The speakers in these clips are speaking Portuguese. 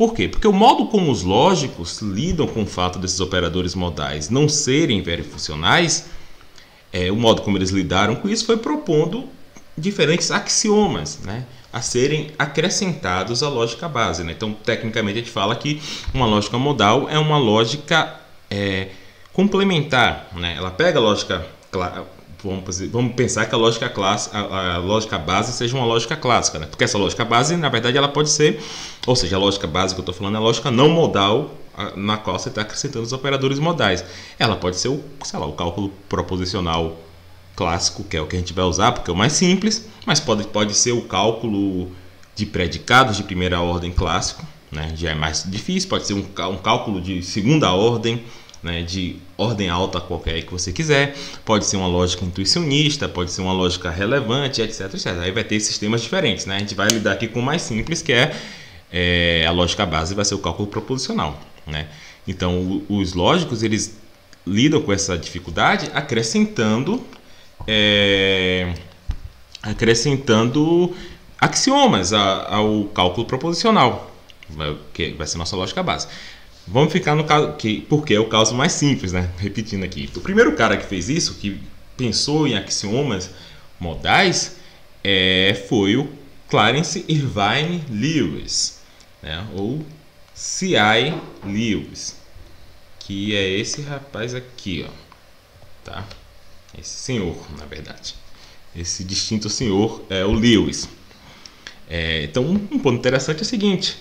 Por quê? Porque o modo como os lógicos lidam com o fato desses operadores modais não serem verifuncionais, o modo como eles lidaram com isso foi propondo diferentes axiomas, né, a serem acrescentados à lógica base, né? Então, tecnicamente, a gente fala que uma lógica modal é uma lógica complementar, né? Ela pega a lógica, vamos pensar que a lógica base seja uma lógica clássica, né? Porque essa lógica base, na verdade, ela pode ser, ou seja, a lógica base que eu estou falando é a lógica não modal, na qual você está acrescentando os operadores modais. Ela pode ser o cálculo proposicional clássico, que é o que a gente vai usar, porque é o mais simples, mas pode ser o cálculo de predicados de primeira ordem clássico, né? Já é mais difícil, pode ser um cálculo de segunda ordem, né? De ordem alta qualquer que você quiser, pode ser uma lógica intuicionista, pode ser uma lógica relevante, etc, etc. Aí vai ter sistemas diferentes, né? A gente vai lidar aqui com o mais simples, que é a lógica base, vai ser o cálculo proposicional, né? Então, os lógicos, eles lidam com essa dificuldade acrescentando axiomas ao cálculo proposicional, que vai ser nossa lógica base. Vamos ficar no caso, porque é o caso mais simples, né? Repetindo aqui. O primeiro cara que fez isso, que pensou em axiomas modais, foi o Clarence Irvine Lewis, né? Ou C.I. Lewis, que é esse rapaz aqui, ó, tá? Esse senhor, na verdade. Esse distinto senhor é o Lewis. Então, um ponto interessante é o seguinte,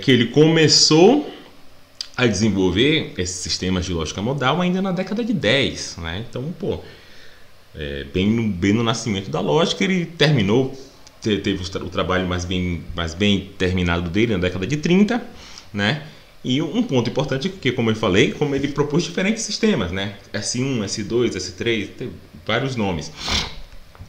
que ele começou a desenvolver esses sistemas de lógica modal ainda na década de 10, né? Então, bem no nascimento da lógica, ele teve o trabalho mais bem terminado dele na década de 30, né? E um ponto importante que, como eu falei, como ele propôs diferentes sistemas, né? S1, S2, S3, tem vários nomes.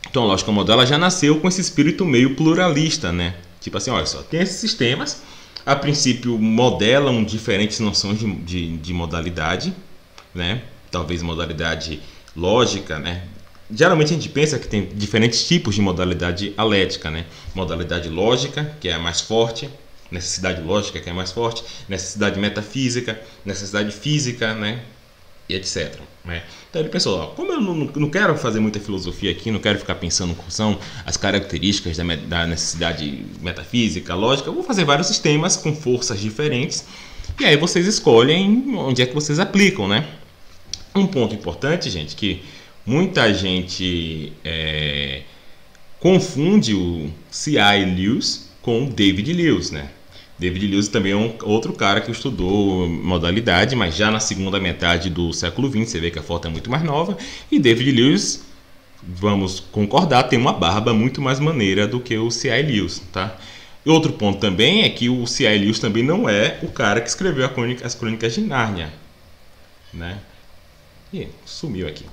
Então a lógica modal ela já nasceu com esse espírito meio pluralista, né? Tipo assim, olha só, tem esses sistemas, a princípio modelam diferentes noções de modalidade, né? Talvez modalidade lógica, né? Geralmente a gente pensa que tem diferentes tipos de modalidade alética, né? Modalidade lógica, que é a mais forte, necessidade lógica, que é mais forte, necessidade metafísica, necessidade física, né? E etc, né? Então ele pensou, como eu não quero fazer muita filosofia aqui, não quero ficar pensando quais são as características da necessidade metafísica, lógica, eu vou fazer vários sistemas com forças diferentes, e aí vocês escolhem onde é que vocês aplicam, né? Um ponto importante, gente, que muita gente confunde o C.I. Lewis com o David Lewis, né? David Lewis também é outro cara que estudou modalidade, mas já na segunda metade do século XX, você vê que a foto é muito mais nova, e David Lewis, vamos concordar, tem uma barba muito mais maneira do que o C.I. Lewis, tá? E outro ponto também é que o C.I. Lewis também não é o cara que escreveu as Crônicas de Nárnia, né? Ih, sumiu aqui.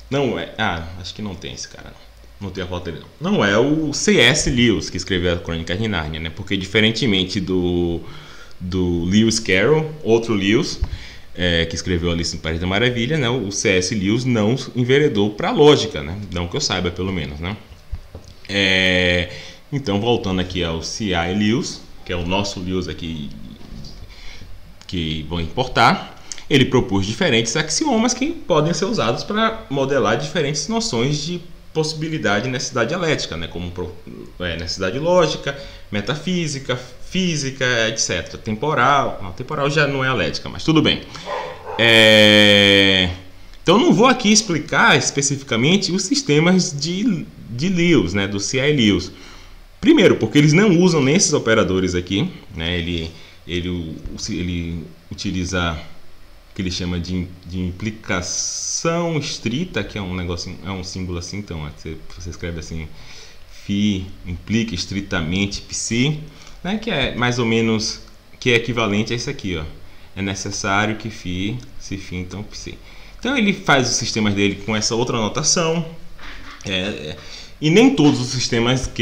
Não é, acho que não tem esse cara, não tem a foto dele. Não é o C.S. Lewis que escreveu a Crônica de Nárnia, né? Porque diferentemente do Lewis Carroll, outro Lewis, que escreveu Alice no País da Maravilha, né? O C.S. Lewis não enveredou para a lógica, né? Não que eu saiba, pelo menos, né? Então, voltando aqui ao C.I. Lewis, que é o nosso Lewis aqui que vou importar, ele propôs diferentes axiomas que podem ser usados para modelar diferentes noções de possibilidade e necessidade dialética, né? Como necessidade lógica, metafísica, física, etc. Temporal já não é alética, mas tudo bem. Então não vou aqui explicar especificamente os sistemas de Lewis, né? Do C.I. Lewis. Primeiro, porque eles não usam nem esses operadores aqui, né? Ele utiliza que ele chama de implicação estrita, que é um negocinho, é um símbolo assim, então você escreve assim, φ implica estritamente psi, né, que é mais ou menos, que é equivalente a isso aqui, ó. É necessário que φ, se φ, então psi. Então ele faz os sistemas dele com essa outra notação, e nem todos os sistemas que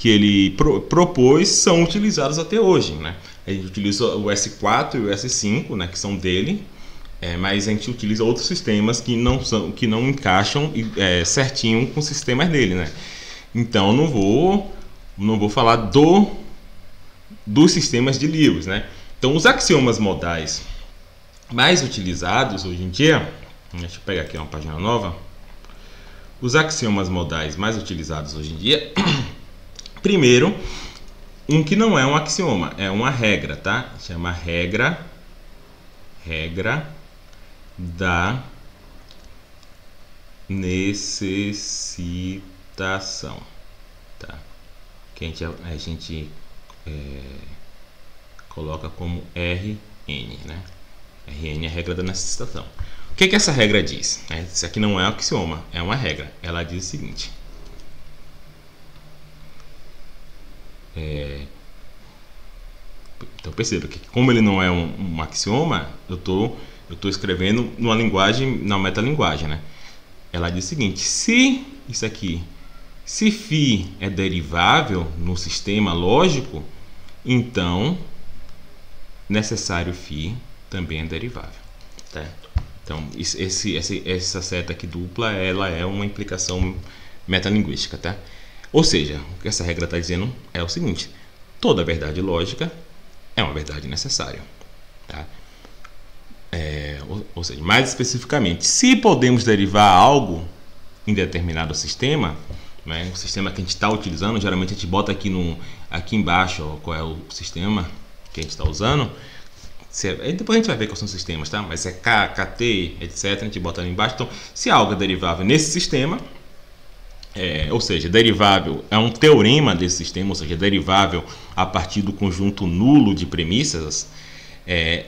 ele propôs são utilizados até hoje, né? A gente utiliza o S4 e o S5, né, que são dele, mas a gente utiliza outros sistemas que não encaixam certinho com os sistemas dele, né? Então não vou falar dos sistemas de Lewis, né? Então, os axiomas modais mais utilizados hoje em dia, deixa eu pegar aqui uma página nova. Os axiomas modais mais utilizados hoje em dia, primeiro, um que não é um axioma, é uma regra, tá? Chama regra da necessitação, tá? Que a gente coloca como RN, né? RN é a regra da necessitação. O que essa regra diz? Isso aqui não é um axioma, é uma regra. Ela diz o seguinte: então perceba que, como ele não é um axioma, eu tô escrevendo numa linguagem, na metalinguagem, né? Ela diz o seguinte: se isso aqui, se φ é derivável no sistema lógico, então necessário φ também é derivável, certo? Então, essa seta aqui dupla, ela é uma implicação metalinguística, tá? Ou seja, o que essa regra está dizendo é o seguinte: toda verdade lógica é uma verdade necessária, tá? Ou seja, mais especificamente, se podemos derivar algo em determinado sistema, né, o sistema que a gente está utilizando, geralmente a gente bota aqui embaixo, ó, qual é o sistema que a gente está usando. Depois a gente vai ver quais são os sistemas, tá? Mas é K, KT, etc. A gente bota ali embaixo. Então, se algo é derivável nesse sistema, ou seja, derivável é um teorema desse sistema, ou seja, derivável a partir do conjunto nulo de premissas,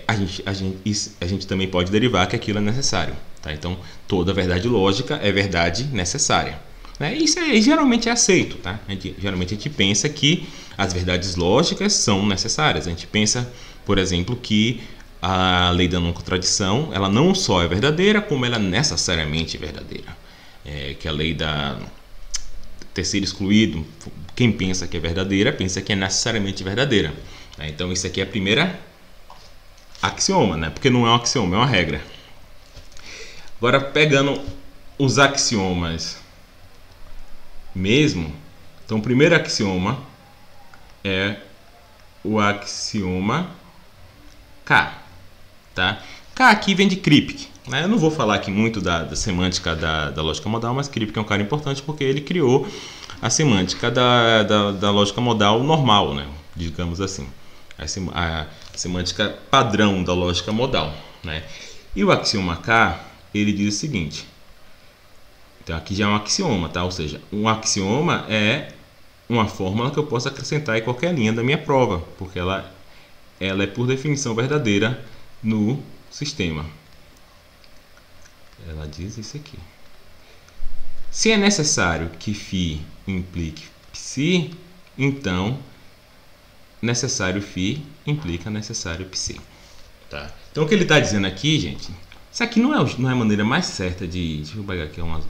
a gente também pode derivar que aquilo é necessário, tá? Então, toda verdade lógica é verdade necessária, né? Isso geralmente é aceito, tá? Geralmente a gente pensa que as verdades lógicas são necessárias. A gente pensa, por exemplo, que a lei da não contradição, ela não só é verdadeira, como ela é necessariamente verdadeira. Que a lei da terceiro excluído, quem pensa que é verdadeira, pensa que é necessariamente verdadeira. Então, isso aqui é a primeira axioma, né? Porque não é um axioma, é uma regra. Agora, pegando os axiomas mesmo, então o primeiro axioma é o axioma K, tá? K aqui vem de Kripke, né? Eu não vou falar aqui muito da semântica da lógica modal, mas Kripke é um cara importante porque ele criou a semântica da lógica modal normal, né? Digamos assim, a semântica padrão da lógica modal, né? E o axioma K, ele diz o seguinte: então aqui já é um axioma, tá? Ou seja, um axioma é uma fórmula que eu posso acrescentar em qualquer linha da minha prova, porque ela é por definição verdadeira no sistema. Ela diz isso aqui: se é necessário que φ implique psi, então necessário φ implica necessário psi, tá? Então o que ele está dizendo aqui, gente, isso aqui não é a maneira mais certa de... Deixa eu pegar aqui uma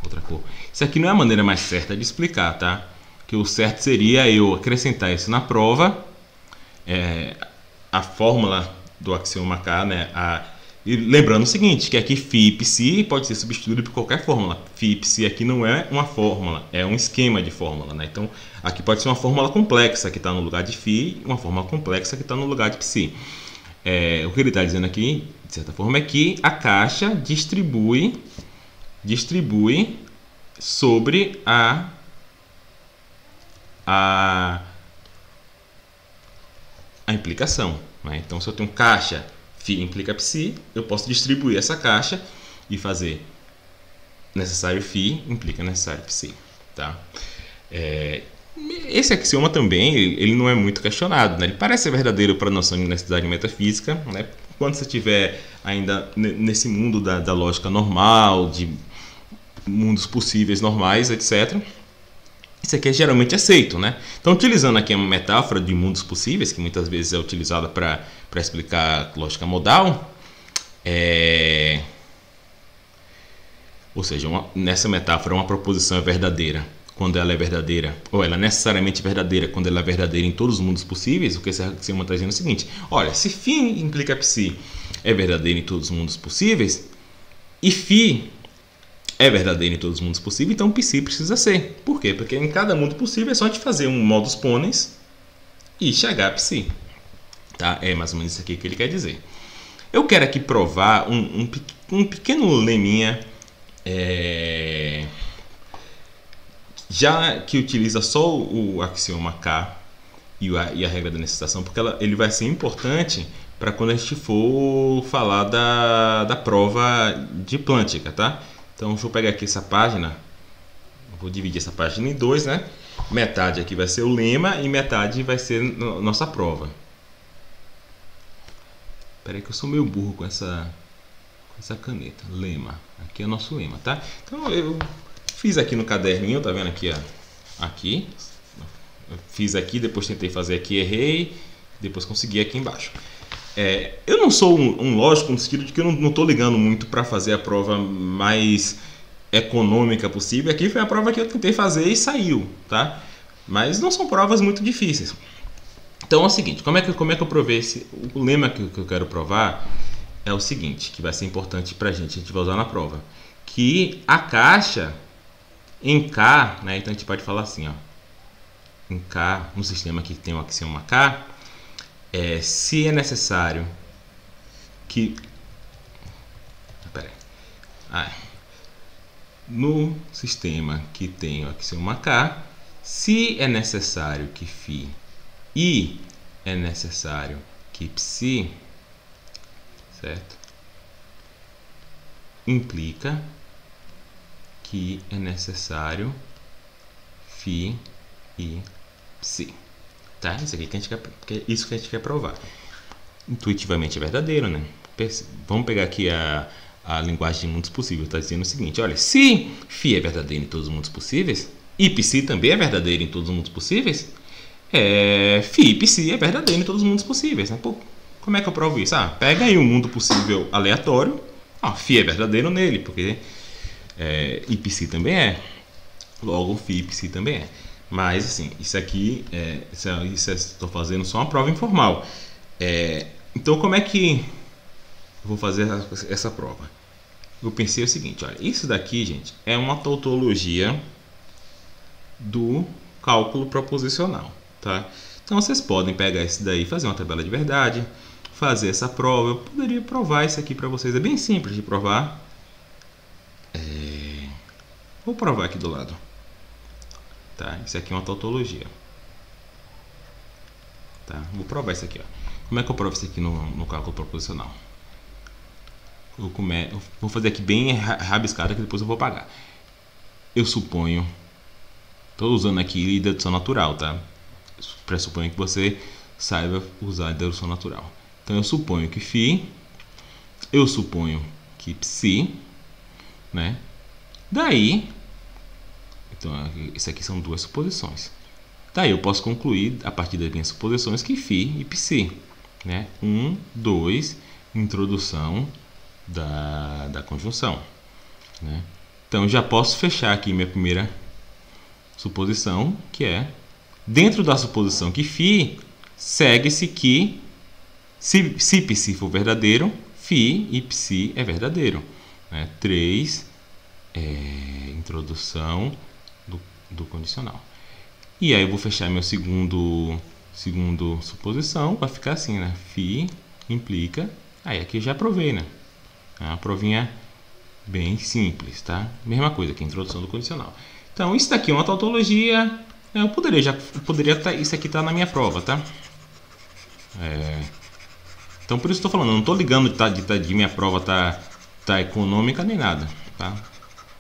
outra cor. Isso aqui não é a maneira mais certa de explicar, tá? Que o certo seria eu acrescentar isso na prova, a fórmula do axioma K, né? E lembrando o seguinte, que aqui φ e psi pode ser substituído por qualquer fórmula. Φ e psi aqui não é uma fórmula, é um esquema de fórmula, né? Então, aqui pode ser uma fórmula complexa que está no lugar de φ e uma fórmula complexa que está no lugar de psi. O que ele está dizendo aqui, de certa forma, é que a caixa distribui sobre a implicação, né? Então, se eu tenho caixa φ implica psi, eu posso distribuir essa caixa e fazer necessário φ implica necessário psi, tá? Esse axioma também ele não é muito questionado, né? Ele parece ser verdadeiro para a noção de necessidade metafísica, né? Quando você estiver ainda nesse mundo da lógica normal, de mundos possíveis normais, etc., isso aqui é geralmente aceito, né? Então, utilizando aqui uma metáfora de mundos possíveis, que muitas vezes é utilizada para explicar lógica modal, ou seja, nessa metáfora, uma proposição é verdadeira quando ela é verdadeira, ou ela é necessariamente verdadeira quando ela é verdadeira em todos os mundos possíveis. O que esse axioma está dizendo é o seguinte: olha, se φ implica psi é verdadeiro em todos os mundos possíveis, e φ é verdadeiro em todos os mundos possíveis, então psi precisa ser. Por quê? Porque em cada mundo possível é só a gente fazer um modus ponens e chegar a psi. Tá? É mais ou menos isso aqui que ele quer dizer. Eu quero aqui provar um pequeno leminha já que utiliza só o axioma K e a regra da necessitação, porque ele vai ser importante para quando a gente for falar da prova de Plântica, tá? Então, deixa eu pegar aqui essa página, vou dividir essa página em dois, né? Metade aqui vai ser o lema e metade vai ser nossa prova. Espera aí que eu sou meio burro com essa caneta. Lema. Aqui é o nosso lema, tá? Então, eu fiz aqui no caderninho, tá vendo aqui, ó? Aqui. Eu fiz aqui, depois tentei fazer aqui, errei, depois consegui aqui embaixo. Eu não sou um lógico no sentido de que eu não estou ligando muito para fazer a prova mais econômica possível. Aqui foi a prova que eu tentei fazer e saiu, tá? Mas não são provas muito difíceis. Então é o seguinte, como é que eu provei o lema que eu quero provar é o seguinte, que vai ser importante para a gente vai usar na prova, que a caixa em K, né? Então a gente pode falar assim, ó, em K, no sistema que tem o axioma K, se é necessário que no sistema que tem o axioma K, se é necessário que φ e é necessário que psi, certo? Implica que é necessário φ e psi. Tá? Isso aqui isso que a gente quer provar. Intuitivamente é verdadeiro, né? Vamos pegar aqui a linguagem de mundos possíveis. Está dizendo o seguinte: olha, se φ é verdadeiro em todos os mundos possíveis e psi também é verdadeiro em todos os mundos possíveis, φ e psi é verdadeiro em todos os mundos possíveis, né? Pô, como é que eu provo isso? Pega aí um mundo possível aleatório, φ é verdadeiro nele, porque e psi também é. Logo, φ e psi também é. Mas, assim, isso aqui, estou fazendo só uma prova informal. Então, como é que eu vou fazer essa prova? Eu pensei o seguinte, olha, isso daqui, gente, é uma tautologia do cálculo proposicional, tá? Então, vocês podem pegar isso daí, fazer uma tabela de verdade, fazer essa prova. Eu poderia provar isso aqui para vocês, é bem simples de provar. Vou provar aqui do lado. Tá? Isso aqui é uma tautologia. Tá? Vou provar isso aqui. Ó. Como é que eu provo isso aqui no cálculo proposicional? Eu vou fazer aqui bem rabiscado, que depois eu vou apagar. Eu suponho... Estou usando aqui dedução natural, tá? Pressuponho que você saiba usar a dedução natural. Então eu suponho que φ, eu suponho que psi, né? Daí... Então, isso aqui são duas suposições. Daí eu posso concluir, a partir das minhas suposições, que φ e psi. Né? 1, 2, introdução da conjunção. Né? Então, já posso fechar aqui minha primeira suposição, que é, dentro da suposição que φ, segue-se que, se psi for verdadeiro, φ e psi é verdadeiro. Né? 3, introdução do condicional. E aí eu vou fechar meu segundo suposição, vai ficar assim, né? φ implica, aí aqui eu já provei, né? É uma provinha bem simples, tá? Mesma coisa que a introdução do condicional. Então, isso daqui é uma tautologia, eu poderia isso aqui tá na minha prova, tá? Então, por isso estou falando, eu não estou ligando de minha prova tá econômica nem nada, tá?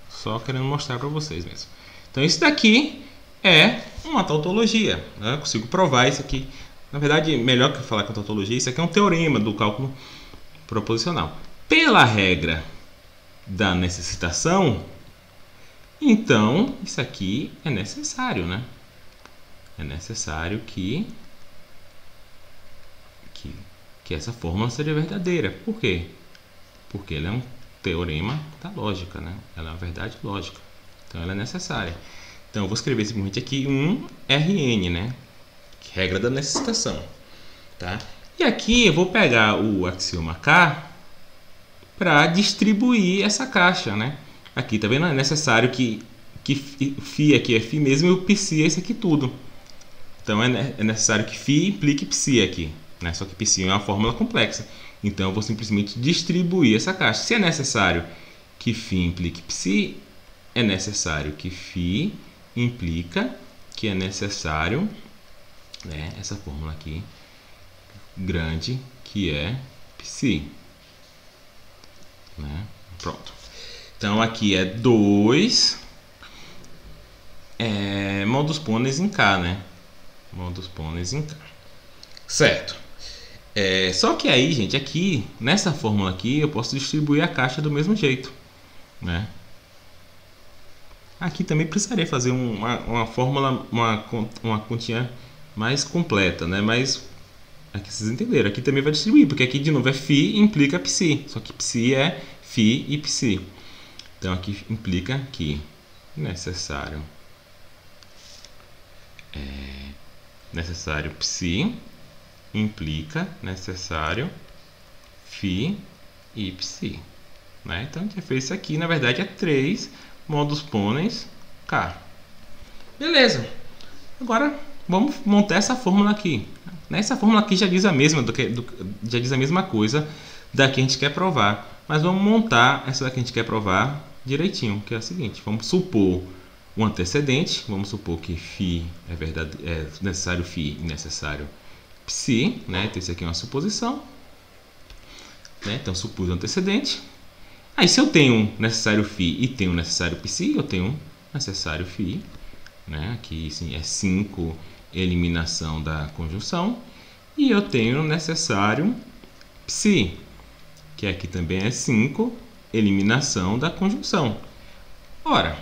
Só querendo mostrar para vocês mesmo. Então, isso daqui é uma tautologia. Né? Eu consigo provar isso aqui. Na verdade, melhor que falar com tautologia, isso aqui é um teorema do cálculo proposicional. Pela regra da necessitação, então, isso aqui é necessário, né? É necessário que essa fórmula seja verdadeira. Por quê? Porque ela é um teorema da lógica, né? Ela é uma verdade lógica. Então, ela é necessária. Então, eu vou escrever simplesmente aqui um RN, né? Regra da necessitação. Tá? E aqui eu vou pegar o axioma K para distribuir essa caixa, né? Aqui, tá vendo? É necessário que φ aqui é φ mesmo e o psi é isso aqui tudo. Então é necessário que φ implique psi aqui, né? Só que psi é uma fórmula complexa. Então eu vou simplesmente distribuir essa caixa. Se é necessário que φ implique psi, é necessário que φ implica que é necessário, né, essa fórmula aqui grande, que é psi, né? Pronto. Então aqui é 2 modus ponens em K, né? Modus ponens em K. Certo. Só que aí, gente, aqui, nessa fórmula aqui, eu posso distribuir a caixa do mesmo jeito, né? Aqui também precisaria fazer uma fórmula, uma continha mais completa, né? Mas aqui vocês entenderam. Aqui também vai distribuir, porque aqui de novo é φ implica psi. Só que psi é φ e psi. Então aqui implica que necessário psi implica necessário φ e psi, né? Então a gente fez isso aqui, na verdade é 3 modus ponens K. Beleza. Agora vamos montar essa fórmula aqui. Essa fórmula aqui já diz a mesma já diz a mesma coisa da que a gente quer provar, mas vamos montar essa daqui que a gente quer provar direitinho, que é a seguinte: vamos supor o antecedente, vamos supor que φ é necessário φ e necessário psi, né? Então isso aqui é uma suposição, né? Então supus o antecedente. Aí se eu tenho necessário φ e tenho necessário psi, eu tenho necessário φ, né? Aqui sim é 5 eliminação da conjunção, e eu tenho necessário psi, que aqui também é 5 eliminação da conjunção. Ora,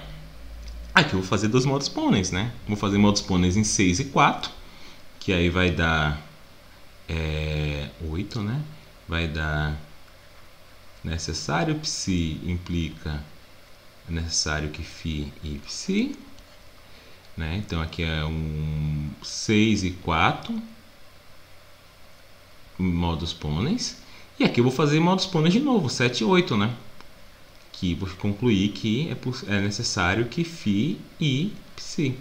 aqui eu vou fazer dois modus ponens, né? Vou fazer modus ponens em 6 e 4, que aí vai dar 8, né? Vai dar necessário psi implica necessário que φ e psi, né? Então aqui é 6 e 4 modus ponens. E aqui eu vou fazer modus ponens de novo, 7 e 8, né? Que vou concluir que é necessário que φ e psi.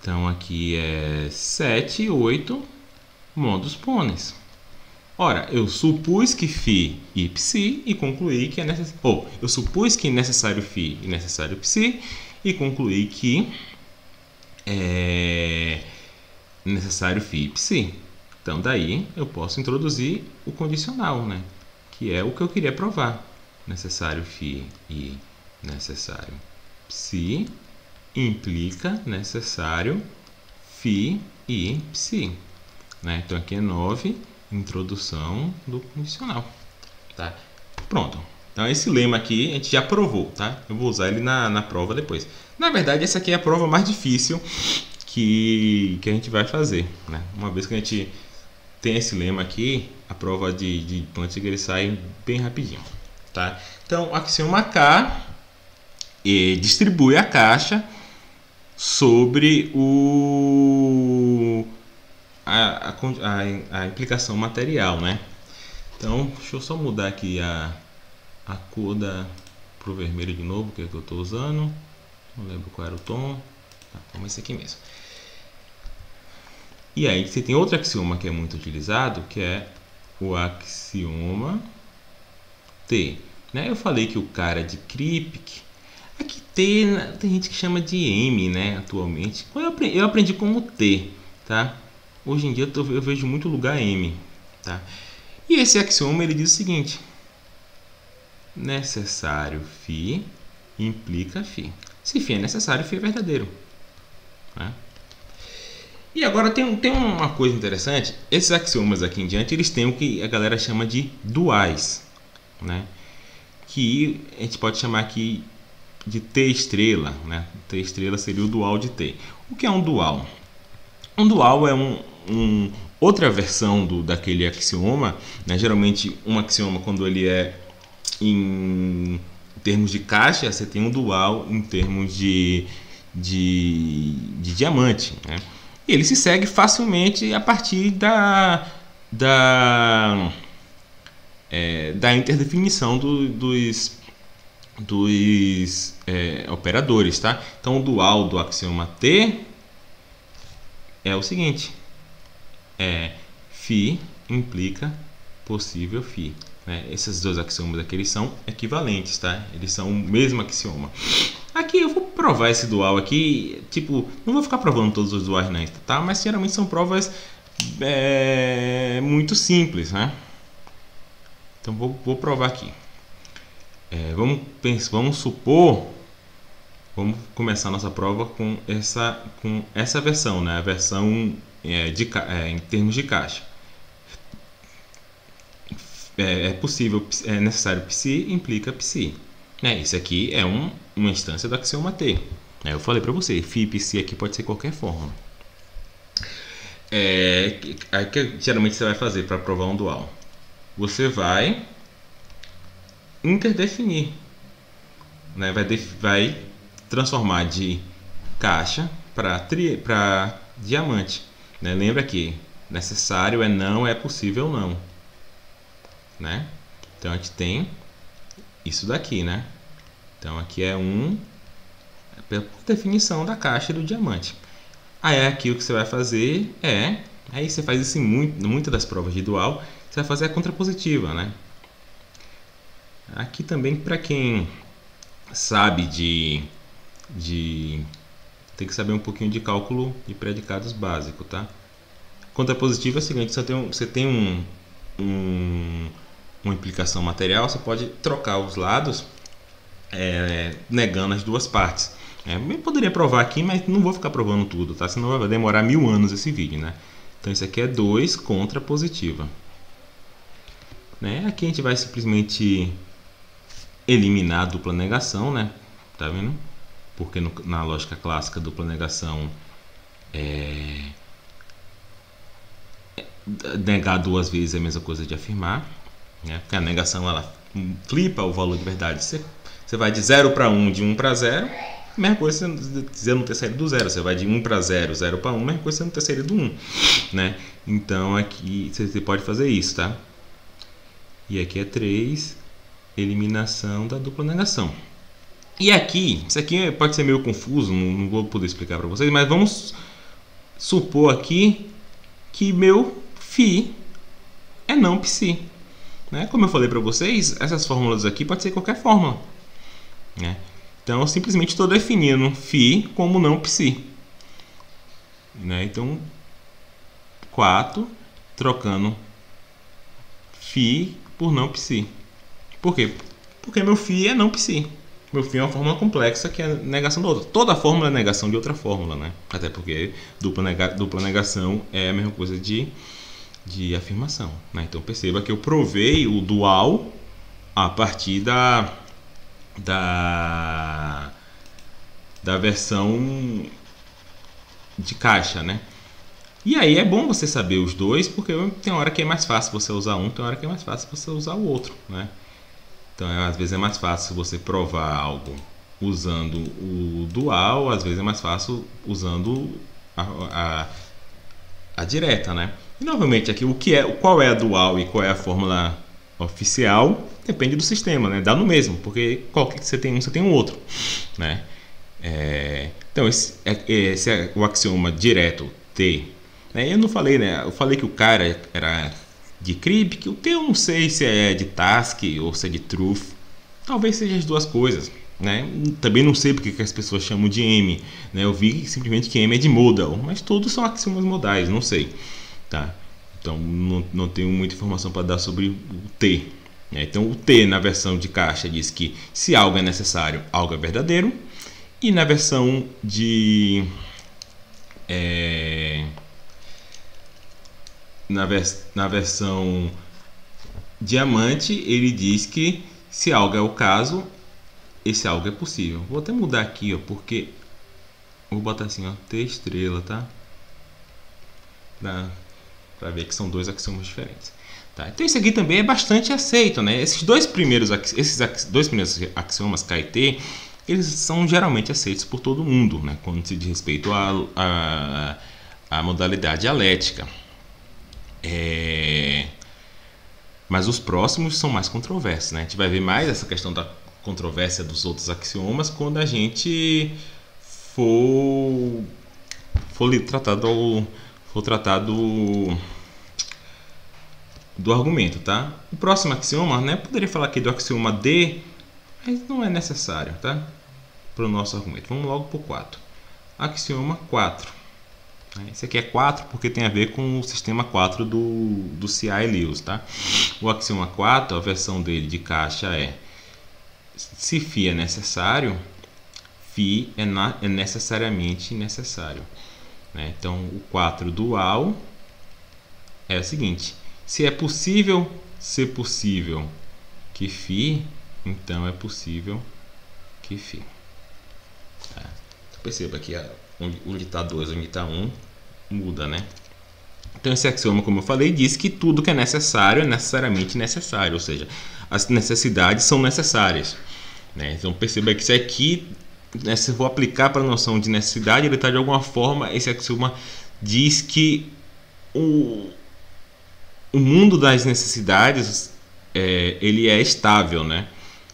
Então aqui é 7 e 8 modus ponens. Ora, eu supus que φ e psi e concluí que é necessário. Eu supus que é necessário φ e necessário psi e concluí que é necessário φ e psi. Então daí eu posso introduzir o condicional, né? Que é o que eu queria provar. Necessário φ e necessário psi implica necessário φ e psi, né? Então aqui é 9, introdução do condicional, tá? Pronto. Então esse lema aqui a gente já provou, tá? Eu vou usar ele na prova depois. Na verdade, essa aqui é a prova mais difícil que a gente vai fazer, né? Uma vez que a gente tem esse lema aqui, a prova de Plantinga sai bem rapidinho, tá? Então, o axioma K distribui a caixa sobre a implicação material, né? Então, deixa eu só mudar aqui a cor para o vermelho de novo, que é que eu estou usando. Não lembro qual era o tom. Tá, vamos esse aqui mesmo. E aí você tem outro axioma que é muito utilizado, que é o axioma T, né? Eu falei que o cara de Kripke, aqui T tem gente que chama de M, né? Atualmente eu aprendi como T, tá? Hoje em dia eu vejo muito lugar M, tá? E esse axioma ele diz o seguinte: necessário φ implica φ. Se φ é necessário, φ é verdadeiro, né? E agora tem uma coisa interessante. Esses axiomas aqui em diante, eles têm o que a galera chama de duais, né? Que a gente pode chamar aqui de T estrela, né? T estrela seria o dual de T. O que é um dual? Um dual é outra versão daquele axioma, né? Geralmente um axioma, quando ele é em termos de caixa, você tem um dual em termos de diamante, né? E ele se segue facilmente a partir da interdefinição dos operadores, tá? Então o dual do axioma T é o seguinte: φ implica possível φ. Né? Esses dois axiomas aqui eles são equivalentes, tá? Eles são o mesmo axioma. Aqui eu vou provar esse dual aqui, tipo, não vou ficar provando todos os duais não, tá? Mas geralmente são provas muito simples, né? Então vou provar aqui. Vamos supor, vamos começar nossa prova com essa versão, né? A versão em termos de caixa. É necessário psi implica psi. Isso aqui é uma instância do axioma T. Eu falei para você, φ e psi aqui pode ser qualquer fórmula. Aí que geralmente você vai fazer para provar um dual? Você vai interdefinir, né? Vai transformar de caixa para diamante, né? Lembra que necessário é não, é possível não, né? Então a gente tem isso daqui, né? Então aqui é por definição da caixa do diamante. Aí aqui o que você vai fazer aí você faz isso em muitas das provas de dual, você vai fazer a contrapositiva, né? Aqui também, para quem sabe tem que saber um pouquinho de cálculo de predicados básico, tá? Contrapositiva é o seguinte: você tem uma implicação material, você pode trocar os lados negando as duas partes. Eu poderia provar aqui, mas não vou ficar provando tudo, tá? Senão vai demorar 1000 anos esse vídeo, né? Então isso aqui é 2 contrapositiva, né? Aqui a gente vai simplesmente eliminar a dupla negação, né? Tá vendo? Porque na lógica clássica, dupla negação negar duas vezes é a mesma coisa de afirmar, né? Porque a negação ela flipa o valor de verdade. Você vai de 0 para 1, de 1 para 0, mesma coisa você não ter saído do 0. Você vai de 1 para 0, 0 para 1, mesma coisa você não ter saído do 1, né? Então aqui você pode fazer isso, tá? E aqui é 3, eliminação da dupla negação. E aqui, isso aqui pode ser meio confuso, não vou poder explicar para vocês, mas vamos supor aqui que meu φ é não psi, né? Como eu falei para vocês, essas fórmulas aqui pode ser qualquer fórmula, né? Então eu simplesmente estou definindo φ como não psi, né? Então 4 trocando φ por não psi. Por quê? Porque meu φ é não psi. Meu φ é uma fórmula complexa que é a negação da outra. Toda fórmula é negação de outra fórmula, né? Até porque dupla negação é a mesma coisa de afirmação, né? Então perceba que eu provei o dual a partir da versão de caixa, né? E aí é bom você saber os dois, porque tem hora que é mais fácil você usar um, tem hora que é mais fácil você usar o outro, né? Então às vezes é mais fácil você provar algo usando o dual, às vezes é mais fácil usando a direta, né? E novamente aqui qual é a dual e qual é a fórmula oficial depende do sistema, né? Dá no mesmo, porque qualquer que você tem você tem um outro, né? Então esse é o axioma direto T, né? Eu não falei, né? Eu falei que o cara era de crib, que o T eu não sei se é de task ou se é de truth, talvez seja as duas coisas, né? Também não sei porque que as pessoas chamam de M, né? Eu vi simplesmente que M é de modal, mas todos são axiomas modais, não sei, tá? Então não tenho muita informação para dar sobre o T, né? Então o T na versão de caixa diz que se algo é necessário, algo é verdadeiro, e na versão na versão diamante ele diz que se algo é o caso, esse algo é possível. Vou até mudar aqui, ó, porque vou botar assim, ó, T estrela, tá? Para ver que são dois axiomas diferentes, tá? Então isso aqui também é bastante aceito, né? Esses dois primeiros axiomas K e T, eles são geralmente aceitos por todo mundo, né? Quando se diz respeito à modalidade dialética. Mas os próximos são mais controversos, né? A gente vai ver mais essa questão da controvérsia dos outros axiomas quando a gente for for tratar do argumento, tá? O próximo axioma, né? Poderia falar aqui do axioma D, mas não é necessário, tá? Para o nosso argumento. Vamos logo para o 4. Axioma 4. Esse aqui é 4 porque tem a ver com o sistema 4 do C.I. Lewis, tá? O axioma 4, a versão dele de caixa é: se φ é necessário, φ é necessariamente necessário. Né? Então, o 4 dual é o seguinte: se é possível ser possível que φ, então é possível que φ. Tá? Então, perceba que onde está 2, onde está 1, muda, né? Então, esse axioma, como eu falei, diz que tudo que é necessário é necessariamente necessário, ou seja, as necessidades são necessárias. Né? Então, perceba que isso aqui, né, se eu vou aplicar para a noção de necessidade, ele está de alguma forma, esse axioma diz que o mundo das necessidades ele é estável, né?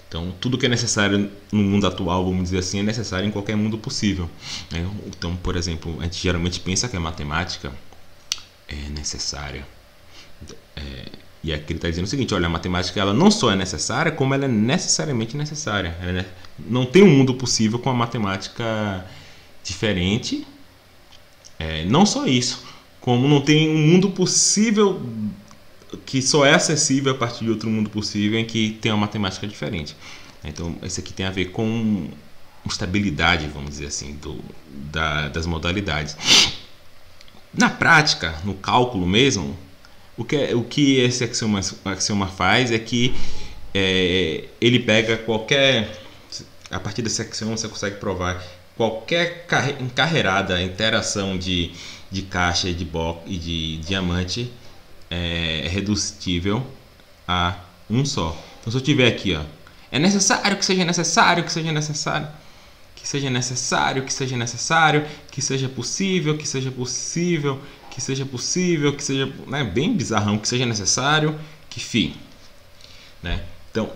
Então, tudo que é necessário no mundo atual, vamos dizer assim, é necessário em qualquer mundo possível. Né? Então, por exemplo, a gente geralmente pensa que a matemática é necessária. E aqui ele está dizendo o seguinte: olha, a matemática ela não só é necessária, como ela é necessariamente necessária. Não tem um mundo possível com a matemática diferente. Não só isso, como não tem um mundo possível que só é acessível a partir de outro mundo possível em que tem uma matemática diferente. Então, esse aqui tem a ver com estabilidade, vamos dizer assim, das modalidades. Na prática, no cálculo mesmo, o que esse axioma faz é que ele pega qualquer... A partir desse axioma você consegue provar qualquer encarreirada interação de caixa e de diamante é redutível a um só. Então, se eu tiver aqui, ó, é necessário que seja necessário, que seja necessário, que seja necessário, que seja necessário, que seja possível, que seja possível, que seja possível, que seja, né, bem bizarrão, que seja necessário, que φ. Né? Então,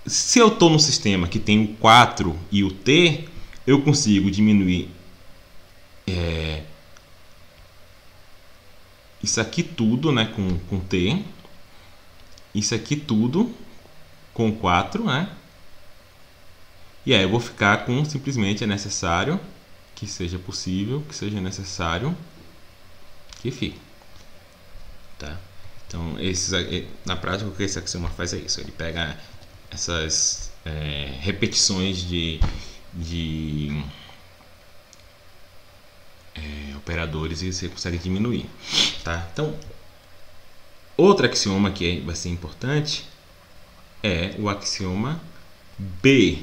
se eu estou num sistema que tem o 4 e o t, eu consigo diminuir isso aqui tudo, né, com t, isso aqui tudo com 4, né? E aí eu vou ficar com simplesmente é necessário que seja possível, que seja necessário que φ. Tá? Então, na prática, o que esse axioma faz é isso. Ele pega essas repetições de operadores e você consegue diminuir. Tá? Então, outro axioma que vai ser importante é o axioma B.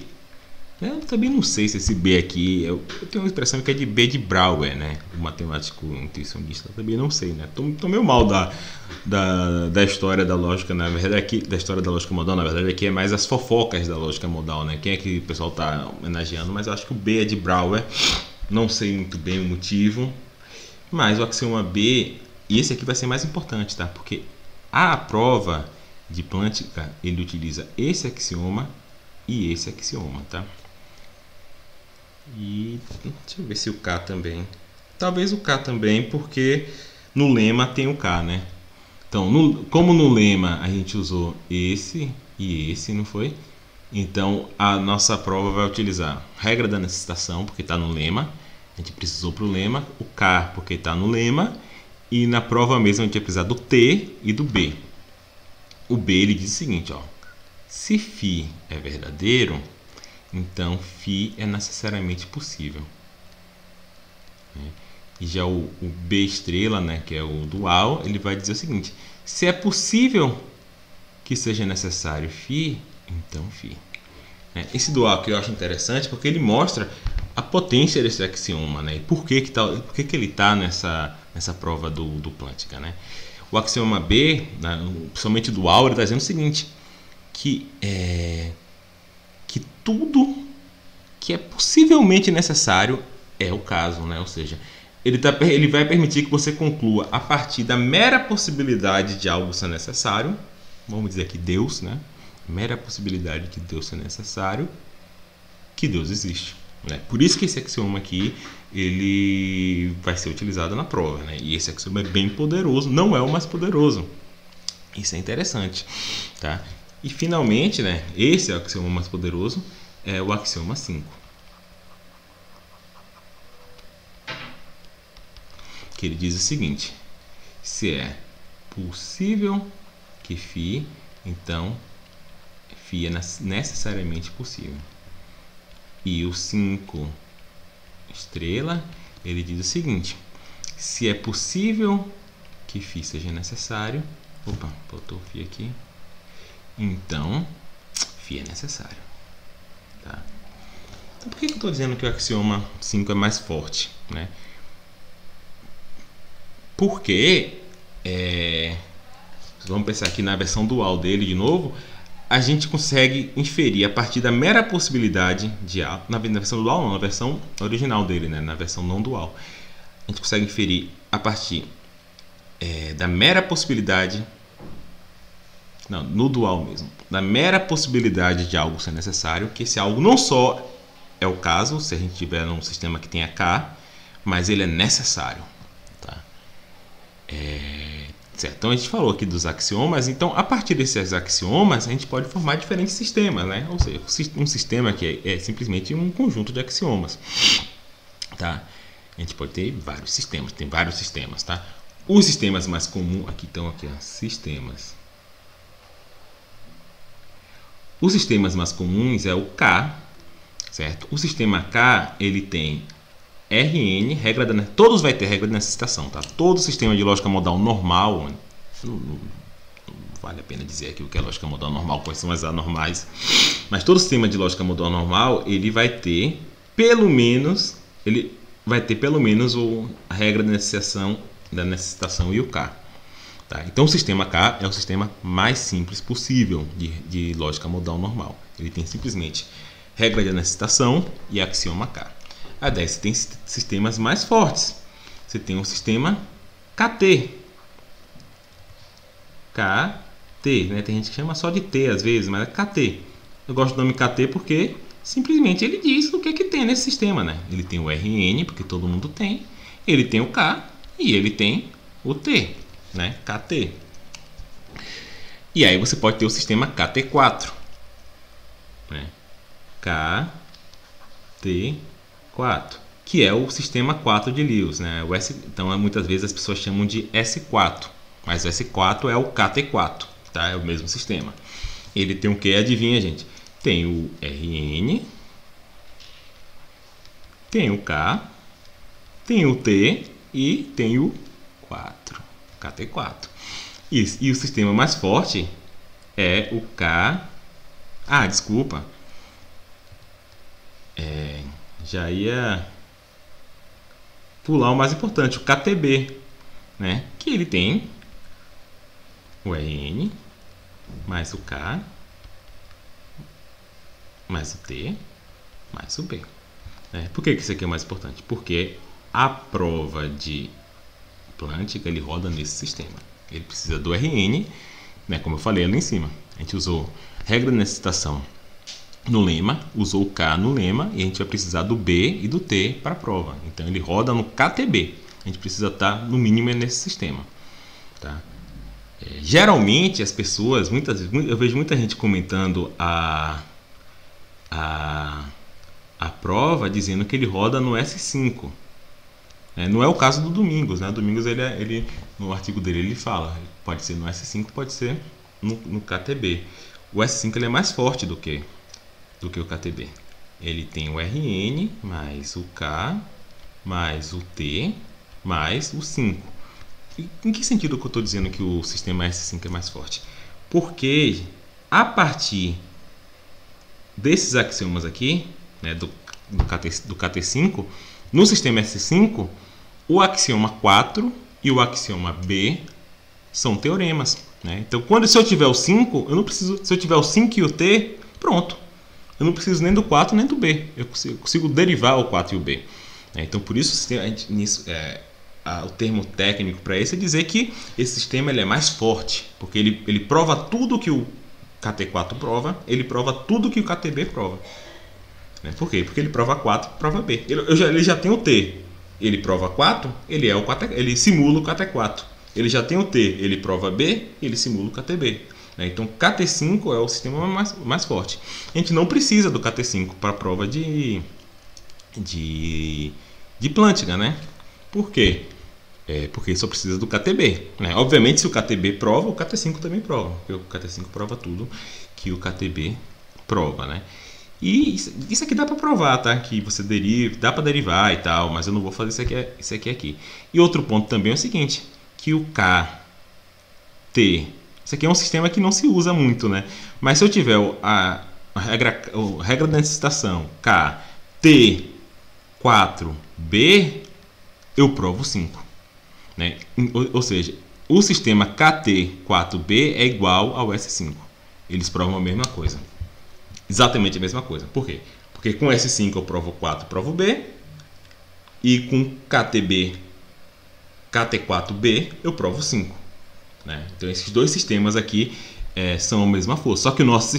Eu também não sei se esse B aqui, eu tenho uma expressão que é de B de Brouwer, né? O matemático intuicionista, também não sei, né? Tô meio mal da história da lógica, na verdade aqui, da história da lógica modal, na verdade aqui é mais as fofocas da lógica modal, né? Quem é que o pessoal tá homenageando, mas eu acho que o B é de Brouwer, não sei muito bem o motivo, mas o axioma B, e esse aqui vai ser mais importante, tá? Porque a prova de Plântica, ele utiliza esse axioma e esse axioma, tá? E deixa eu ver se o K também. Talvez o K também, porque no lema tem o K, né? Então, como no lema a gente usou esse e esse, não foi? Então, a nossa prova vai utilizar regra da necessitação, porque está no lema. A gente precisou para o lema. O K, porque está no lema. E na prova mesmo a gente vai precisar do T e do B. O B ele diz o seguinte, ó: se φ é verdadeiro, então φ é necessariamente possível. E já o B estrela, né, que é o dual, ele vai dizer o seguinte: se é possível que seja necessário φ, então φ. Esse dual que eu acho interessante porque ele mostra a potência desse axioma, né, e por que ele está nessa prova do Plântica, né? O axioma B, né, principalmente dual, ele está dizendo o seguinte: que tudo que é possivelmente necessário é o caso, né? Ou seja, ele vai permitir que você conclua a partir da mera possibilidade de algo ser necessário, vamos dizer que Deus, né? Mera possibilidade de Deus ser necessário, que Deus existe. né? Por isso que esse axioma aqui ele vai ser utilizado na prova, né? E esse axioma é bem poderoso, não é o mais poderoso. Isso é interessante, tá? E finalmente, né, esse axioma mais poderoso é o axioma 5. Que ele diz o seguinte: se é possível que φ, então φ é necessariamente possível. E o 5 estrela, ele diz o seguinte: se é possível que φ seja necessário, opa, botou φ aqui, então φ é necessário, tá? Então por que eu estou dizendo que o axioma 5 é mais forte, né? Porque vamos pensar aqui na versão dual dele de novo, a gente consegue inferir a partir da mera possibilidade de A, na versão dual não, na versão original dele, né? Na versão não dual, a gente consegue inferir a partir da mera possibilidade, não, no dual mesmo, da mera possibilidade de algo ser necessário, que esse algo não só é o caso, se a gente tiver num sistema que tenha K, mas ele é necessário, tá? Certo? Então a gente falou aqui dos axiomas, então a partir desses axiomas a gente pode formar diferentes sistemas, né? Ou seja, um sistema que é simplesmente um conjunto de axiomas, tá? A gente pode ter vários sistemas, tem vários sistemas, tá? Os sistemas mais comuns, aqui estão aqui, ó, sistemas. Os sistemas mais comuns é o K, certo? O sistema K, ele tem Rn, todos vai ter regra de necessitação, tá? Todo sistema de lógica modal normal, não vale a pena dizer aqui o que é lógica modal normal, quais são as anormais, mas todo sistema de lógica modal normal, ele vai ter pelo menos a regra de necessitação e o K, tá? Então o sistema K é o sistema mais simples possível de lógica modal normal. Ele tem simplesmente regra de necessitação e axioma K. Daí você tem sistemas mais fortes. Você tem um sistema KT. KT, né? Tem gente que chama só de T às vezes, mas é KT. Eu gosto do nome KT porque simplesmente ele diz o que tem nesse sistema, né? Ele tem o Rn, porque todo mundo tem. Ele tem o K e ele tem o T, né? KT. E aí você pode ter o sistema KT4, né? KT4, que é o sistema 4 de Lewis, né? Então muitas vezes as pessoas chamam de S4, mas o S4 é o KT4, tá? É o mesmo sistema. Ele tem o que? Adivinha, gente? Tem o Rn, tem o K, tem o T e tem o 4, KT4. E o sistema mais forte é o K. Desculpa. Já ia pular o mais importante, o KTB, né? Que ele tem o Rn mais o K mais o T mais o B. Por que isso aqui é mais importante? Porque a prova de Plântica ele roda nesse sistema. Ele precisa do Rn, né? Como eu falei ali em cima. A gente usou regra de necessitação no lema, usou o K no lema e a gente vai precisar do B e do T para a prova. Então ele roda no KTB. A gente precisa estar no mínimo nesse sistema, tá? Geralmente as pessoas, eu vejo muita gente comentando a prova dizendo que ele roda no S5. Não é o caso do Domingos, né? Domingos ele no artigo dele ele fala, pode ser no S5, pode ser no KTB. O S5 ele é mais forte do que o KTB. Ele tem o Rn mais o K mais o T mais o 5. Em que sentido que eu estou dizendo que o sistema S5 é mais forte? Porque a partir desses axiomas aqui, né, do KT5, no sistema S5, o axioma 4 e o axioma B são teoremas, né? Então, se eu tiver o 5, eu não preciso. Se eu tiver o 5 e o T, pronto. Eu não preciso nem do 4 nem do B. Eu consigo derivar o 4 e o B. Então, por isso, o termo técnico para isso é dizer que esse sistema ele é mais forte, porque ele prova tudo que o KT4 prova, ele prova tudo que o KTB prova. Né? Por quê? Porque ele prova 4, prova B. Ele já tem o T, ele prova 4, ele simula o KT4. Ele já tem o T, ele prova B, ele simula o KTB. Né? Então, KT5 é o sistema mais forte. A gente não precisa do KT5 para a prova de Plantinga, né? Por quê? Porque só precisa do KTB. Né? Obviamente, se o KTB prova, o KT5 também prova. Porque o KT5 prova tudo que o KTB prova, né? E isso aqui dá para provar, tá? Que você dá para derivar e tal, mas eu não vou fazer isso aqui. E outro ponto também é o seguinte, que o KT, isso aqui é um sistema que não se usa muito, né? Mas se eu tiver a regra da necessitação KT4B, eu provo 5. Né? Ou seja, o sistema KT4B é igual ao S5. Eles provam a mesma coisa. Exatamente a mesma coisa. Por quê? Porque com S5 eu provo 4, provo B. E com KT4B eu provo 5. Né? Então esses dois sistemas aqui são a mesma força. Só que o nosso